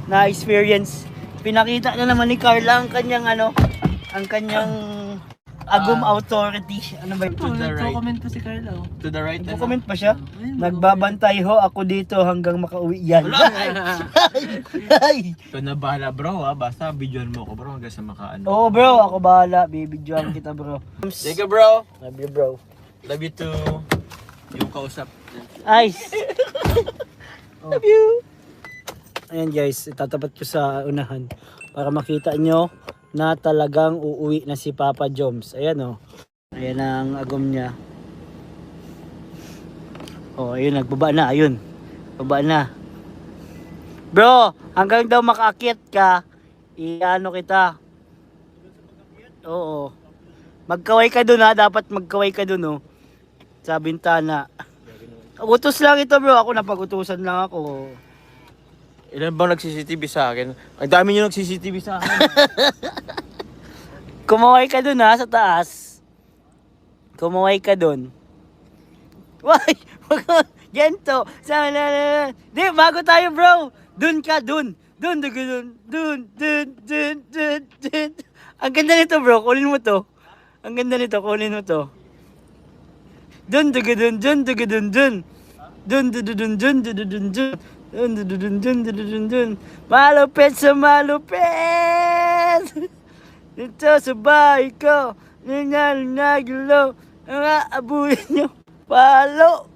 na experience. Pinakita na naman ni Carla ang kanyang ang kanyang agum authority. Ano ba yun? To the right. Nagko-comment pa si Carla. To the right. Nagko-comment pa siya? Ayun, Nagbabantay ho ako dito hanggang makauwi yan. Ay! Ito na bahala bro ha. Basta videoan mo ako bro hanggang sa makaano. Oo bro, ako bahala. Bibidyoan kita bro. Sige bro. Love you bro. Love you too. Yung kausap. Ice! Love you! Ayan guys, itatapat ko sa unahan para makita nyo na talagang uuwi na si Papa Joms. Ayan o. Ayan ang agom niya. Oh, ayun, nagbaba na. Ayun. Baba na. Bro, hanggang daw makaakyat ka, iano kita. Oo. Magkaway ka dun ha. Dapat magkaway ka dun oh. Sa bintana. Utos lang ito bro. Ako napag-utusan lang ako. Ilan bang nag-CCTV sa akin? Ang dami nyo nag-CCTV sa akin. Kumaway ka dun ha, sa taas. Kumaway ka dun. Why? Gento. Di, bago tayo bro. Dun ka, dun. Dun. Ang ganda nito bro, kunin mo to. Ang ganda nito, kunin mo to. Dun. Malupit sa malupit. Dito sa bahay ko. Nagilo. Ang aabuhin nyo. Palo.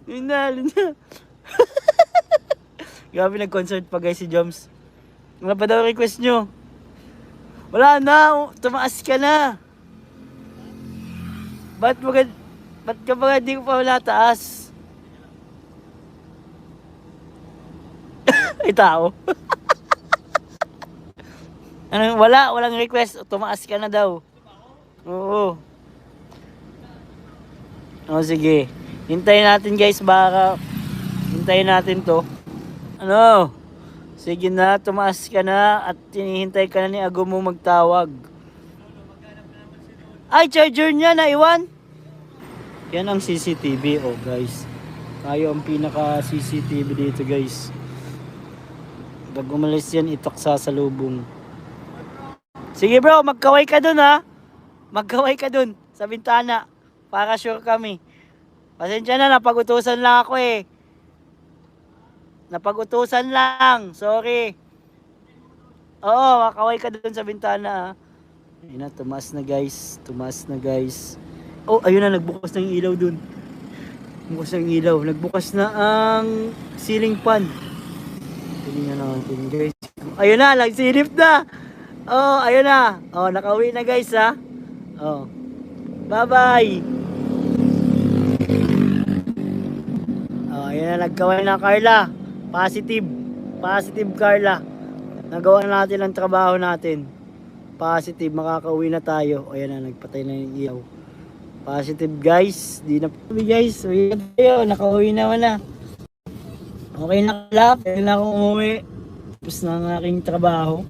Ninalo na. Grabe nag-concert pa guys si Joms. Ano pa daw request nyo? Wala na. Tumaas ka na. Ba't ka ba hindi ko pa wala taas? Ay tao. Walang request. Tumaas ka na daw. Oo. O sige. Hintayin natin guys, baka hintayin natin to. Ano? Sige na, tumaas ka na at hinihintay ka na ni Agum mo magtawag. Ay, charger niya naiwan. Yan ang CCTV oh guys. Tayo ang pinaka CCTV dito guys. Pag umalis yan, itaksa sa lubong. Sige bro, magkaway ka dun ha. Magkaway ka dun sa bintana. Para sure kami. Pasensya na, napag-utusan lang ako eh. Napag-utusan lang. Sorry. Oo, makaway ka dun sa bintana ha. Ayun na, tumaas na guys. Oh, ayun na, nagbukas na yung ilaw dun. Nagbukas na ang ceiling fan. Tingnan natin guys. Ayun na, nagsilip na. Oh, ayun na. Oh, nakauwi na guys ha. Oh. Bye-bye. Oh, ayun na, nagkaway na Carla. Positive Carla. Nagawa na natin ang trabaho natin. Positive, makakauwi na tayo. Ayun na, nagpatay na yung ilaw. Positive guys. Di na guys. Uwi na tayo. Nakauwi naman na. Okay na Carla. Pwede na akong umuwi. Tapos na ang aking trabaho.